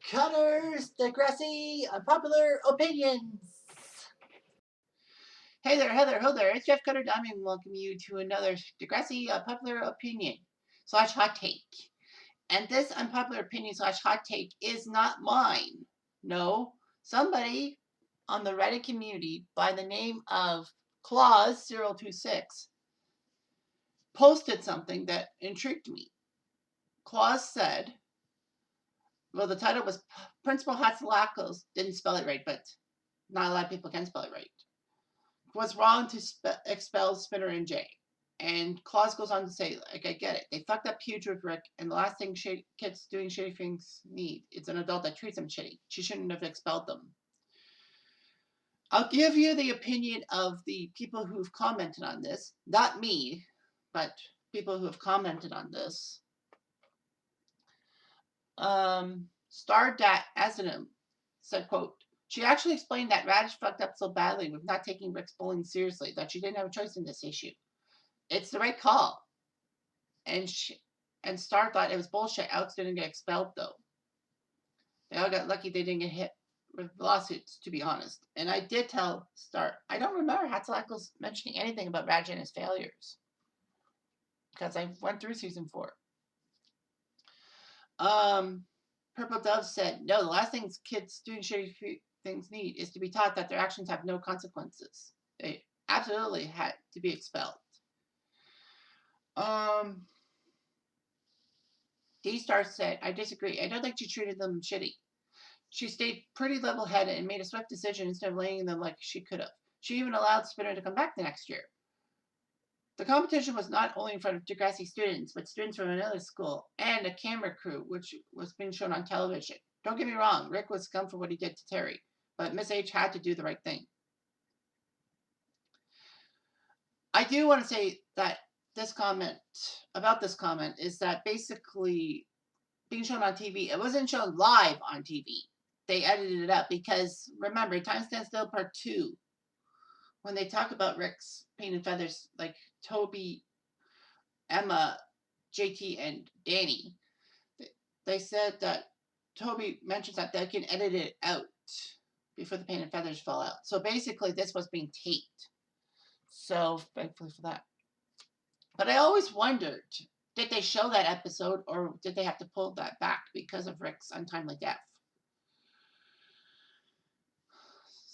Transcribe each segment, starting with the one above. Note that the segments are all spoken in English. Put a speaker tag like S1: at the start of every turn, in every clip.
S1: Cutters, Degrassi, Unpopular Opinions. Hey there, ho there. It's Jeff Cutter Diamond and welcome you to another Degrassi Unpopular Opinion slash hot take. And this unpopular opinion slash hot take is not mine. No, somebody on the Reddit community by the name of Claus026 posted something that intrigued me. Claus said, well, the title was Principal Hatzilakos didn't spell it right, but not a lot of people can spell it right. Was wrong to expel Spinner and Jay. And Claus goes on to say, like, I get it. They fucked up huge with Rick, and the last thing kids doing shitty things need is an adult that treats them shitty. She shouldn't have expelled them. I'll give you the opinion of the people who've commented on this. Not me, but people who have commented on this. Stardat Asinum said, quote, she actually explained that Radish fucked up so badly with not taking Rick's bullying seriously that she didn't have a choice in this issue. It's the right call. And Star thought it was bullshit. Alex didn't get expelled, though. They all got lucky they didn't get hit with lawsuits, to be honest. And I did tell Star, I don't remember Hatzilakos mentioning anything about Radish and his failures. Because I went through season 4. Purple Dove said, no, the last thing kids doing shitty things need is to be taught that their actions have no consequences. They absolutely had to be expelled. D-Star said, I disagree. I don't think she treated them shitty. She stayed pretty level-headed and made a swift decision instead of laying them like she could have. She even allowed Spinner to come back the next year. The competition was not only in front of Degrassi students, but students from another school and a camera crew, which was being shown on television. Don't get me wrong, Rick was scum for what he did to Terry, but Miss H had to do the right thing. I do want to say that this comment is that basically being shown on TV, it wasn't shown live on TV. They edited it out because, remember, Time Stands Still Part 2, when they talk about Rick's paint and feathers, like Toby, Emma, JT, and Danny, they said that Toby mentions that they can edit it out before the paint and feathers fall out. So basically, this was being taped. So thankfully for that. But I always wondered, did they show that episode or did they have to pull that back because of Rick's untimely death?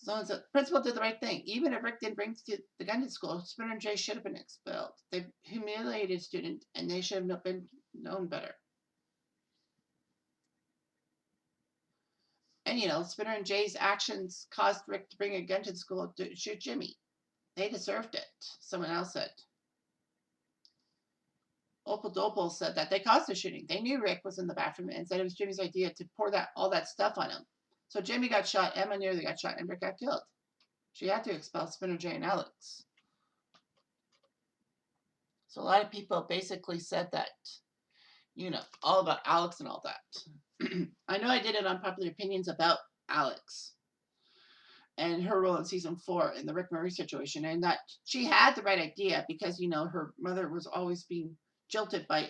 S1: So the principal did the right thing. Even if Rick didn't bring the gun to school, Spinner and Jay should have been expelled. They humiliated students and they should have been known better. And, you know, Spinner and Jay's actions caused Rick to bring a gun to the school to shoot Jimmy. They deserved it, someone else said. Opal Dopal said that they caused the shooting. They knew Rick was in the bathroom and said it was Jimmy's idea to pour all that stuff on him. So Jimmy got shot, Emma nearly got shot, and Rick got killed. She had to expel Spinner, Jay, and Alex. So a lot of people basically said that, you know, all about Alex and all that. I know I did it on Popular Opinions about Alex and her role in season 4 in the Rick Murray situation, and that she had the right idea because, you know, her mother was always being jilted by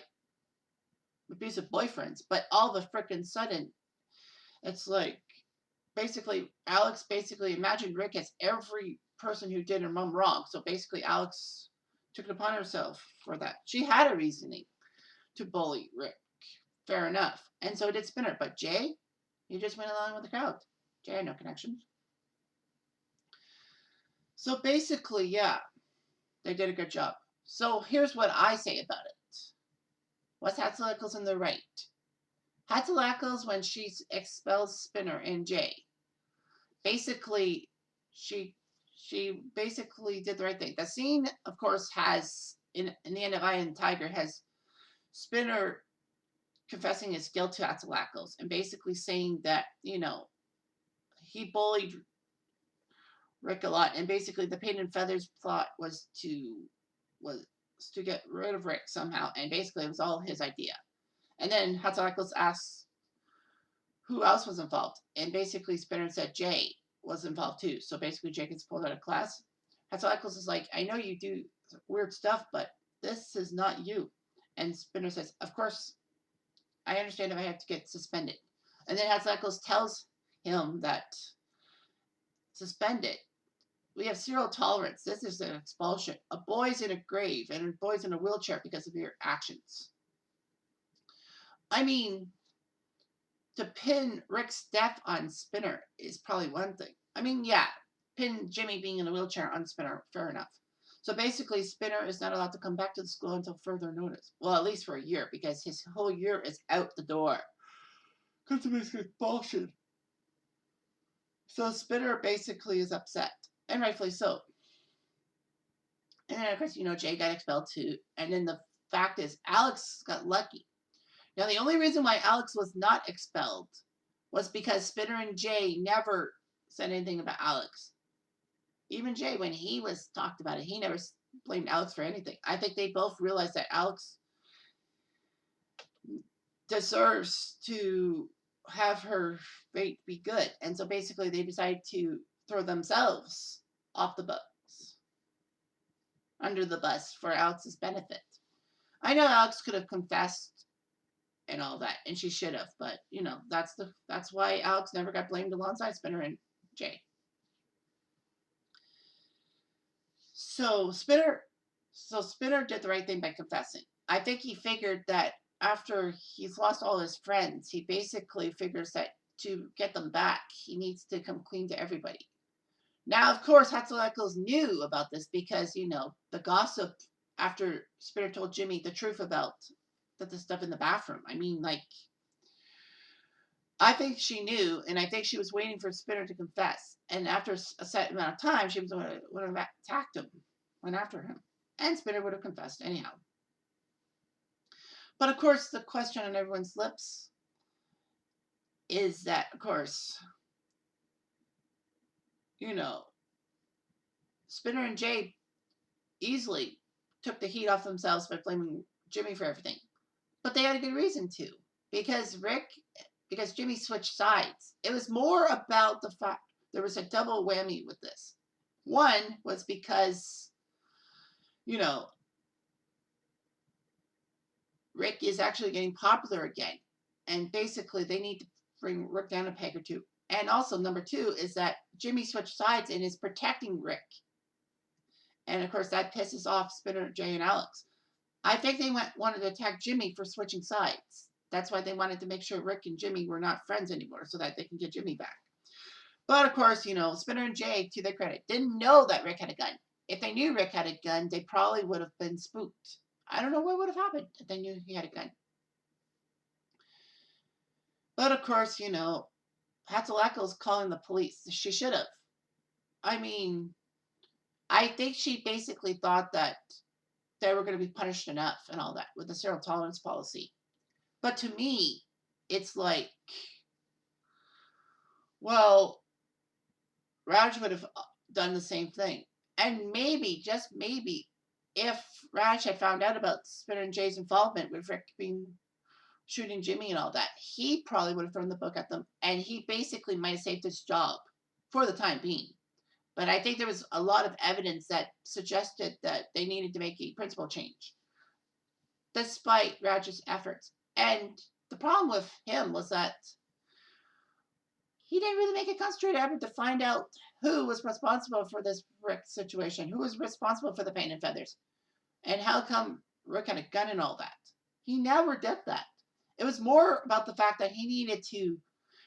S1: abusive boyfriends, but all of a frickin' sudden, it's like, basically, Alex imagined Rick as every person who did her mom wrong, so basically Alex took it upon herself for that. She had a reasoning to bully Rick, fair enough, and so did Spinner, but Jay, he just went along with the crowd. Jay had no connections. So basically, yeah, they did a good job. So here's what I say about it. Was Hatzilakos in the right? Hatzilakos, when she expels Spinner and Jay, basically, she basically did the right thing. The scene, of course, has, in the end of Eye and Tiger, has Spinner confessing his guilt to Hatzilakos and basically saying that, you know, he bullied Rick a lot, and basically the paint and feathers plot was to get rid of Rick somehow, and basically it was all his idea. And then Hatzilakos asks who else was involved, and basically Spinner said Jay was involved too. So basically Jay gets pulled out of class. Hatzilakos is like, I know you do weird stuff, but this is not you. And Spinner says, of course, I understand if I have to get suspended. And then Hatzilakos tells him that suspend it. We have zero tolerance. This is an expulsion. A boy's in a grave and a boy's in a wheelchair because of your actions. I mean, to pin Rick's death on Spinner is probably one thing. I mean, yeah, pin Jimmy being in a wheelchair on Spinner, fair enough. So basically, Spinner is not allowed to come back to the school until further notice. Well, at least for a year, because his whole year is out the door. Because of his expulsion. So Spinner basically is upset, and rightfully so. And then, of course, Jay got expelled too. And then the fact is, Alex got lucky. Now, the only reason why Alex was not expelled was because Spinner and Jay never said anything about Alex. Even Jay, when he was talked about it, he never blamed Alex for anything. I think they both realized that Alex deserves to have her fate be good. And so basically they decided to throw themselves off the bus, under the bus for Alex's benefit. I know Alex could have confessed and all that, and she should have, but that's why Alex never got blamed alongside Spinner and Jay. So Spinner did the right thing by confessing. I think he figured that after he's lost all his friends, he basically figures that to get them back, he needs to come clean to everybody. Now, of course, Hatzilakos knew about this because, the gossip after Spinner told Jimmy the truth about the stuff in the bathroom. I mean, I think she knew, and I think she was waiting for Spinner to confess. And after a set amount of time, she would have attacked him, went after him. And Spinner would have confessed anyhow. But of course, the question on everyone's lips is that, of course, Spinner and Jay easily took the heat off themselves by blaming Jimmy for everything. But they had a good reason to. Because Jimmy switched sides. It was more about the fact there was a double whammy with this. One was because, Rick is actually getting popular again. And basically they need to bring Rick down a peg or two. And also, number two is that Jimmy switched sides and is protecting Rick. And of course, that pisses off Spinner, Jay, and Alex. I think they wanted to attack Jimmy for switching sides. That's why they wanted to make sure Rick and Jimmy were not friends anymore so that they can get Jimmy back. But of course, Spinner and Jay, to their credit, didn't know that Rick had a gun. If they knew Rick had a gun, they probably would have been spooked. I don't know what would have happened if they knew he had a gun. But of course, Hatzilakos calling the police. She should have. I mean, I think she basically thought that they were going to be punished enough and all that with the zero tolerance policy. But to me, it's like, well, Raj would have done the same thing. And maybe, just maybe, if Raj had found out about Spinner and Jay's involvement with Rick shooting Jimmy and all that, he probably would have thrown the book at them, and he basically might have saved his job for the time being. But I think there was a lot of evidence that suggested that they needed to make a principal change, despite Raj's efforts. And the problem with him was that he didn't really make a concentrated effort to find out who was responsible for this Rick situation, who was responsible for the paint and feathers, and how come Rick had a gun and all that. He never did that. It was more about the fact that he needed to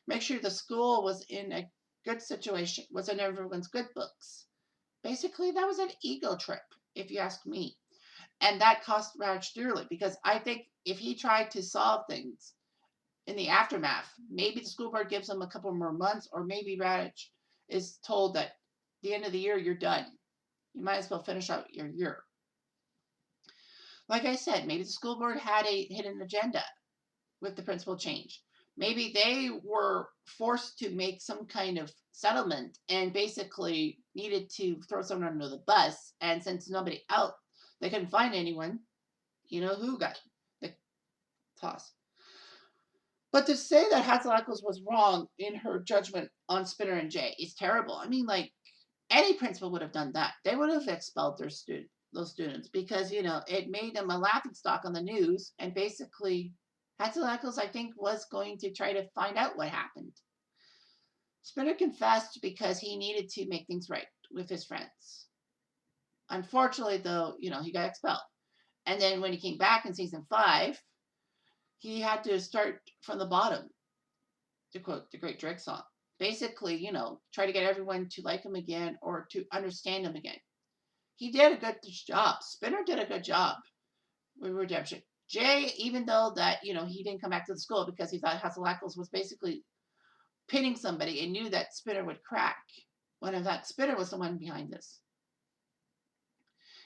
S1: make sure the school was in a good situation, was in everyone's good books. Basically, that was an ego trip, if you ask me. And that cost Raj dearly, because I think if he tried to solve things in the aftermath, maybe the school board gives him a couple more months, or maybe Raj is told that at the end of the year, you're done. You might as well finish out your year. Like I said, maybe the school board had a hidden agenda with the principal change. Maybe they were forced to make some kind of settlement and basically needed to throw someone under the bus. And since nobody else, they couldn't find anyone, who got the toss. But to say that Hatzilakos was wrong in her judgment on Spinner and Jay is terrible. I mean, any principal would have done that. They would have expelled those students because, it made them a laughingstock on the news, and basically Hatzilakos, I think, was going to try to find out what happened. Spinner confessed because he needed to make things right with his friends. Unfortunately, though, he got expelled. And then when he came back in season 5, he had to start from the bottom, to quote the great Drake song. Basically, try to get everyone to like him again or to understand him again. He did a good job. Spinner did a good job with redemption. Jay, even though that, he didn't come back to the school because he thought Hatzilakos was basically pinning somebody and knew that Spinner would crack, when in fact Spinner was the one behind this.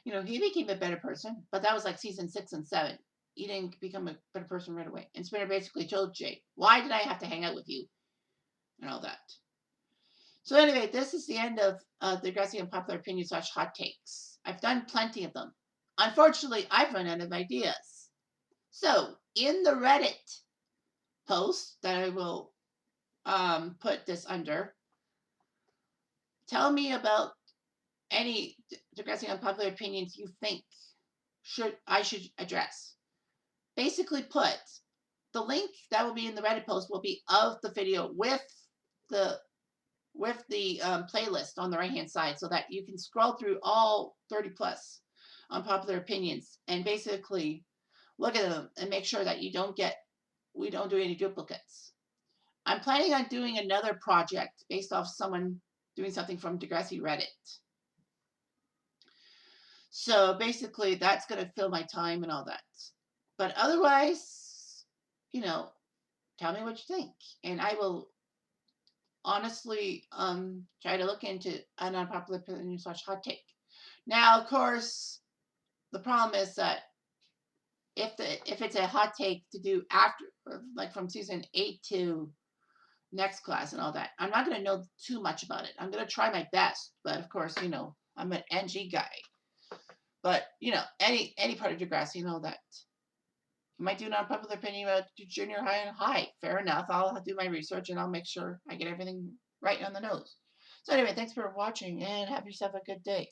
S1: He became a better person, but that was like season 6 and 7. He didn't become a better person right away. And Spinner basically told Jay, why did I have to hang out with you? And all that. So anyway, this is the end of the Degrassi Unpopular Opinion / hot takes. I've done plenty of them. Unfortunately, I've run out of ideas. So in the Reddit post that I will put this under, tell me about any Degrassi Unpopular Opinions you think I should address. Basically put, the link that will be in the Reddit post will be of the video with the playlist on the right hand side, so that you can scroll through all 30 plus unpopular opinions and basically look at them and make sure that we don't do any duplicates. I'm planning on doing another project based off someone doing something from Degrassi Reddit. So basically that's going to fill my time and all that. But otherwise, tell me what you think, and I will honestly try to look into an unpopular opinion / hot take. Now, of course, the problem is that if it's a hot take to do after, like from season 8 to next class and all that, I'm not going to know too much about it. I'm going to try my best, but of course, I'm an NG guy. But any part of Degrassi, that. You might do an unpopular opinion about junior high and high. Fair enough. I'll do my research and I'll make sure I get everything right on the nose. So anyway, thanks for watching and have yourself a good day.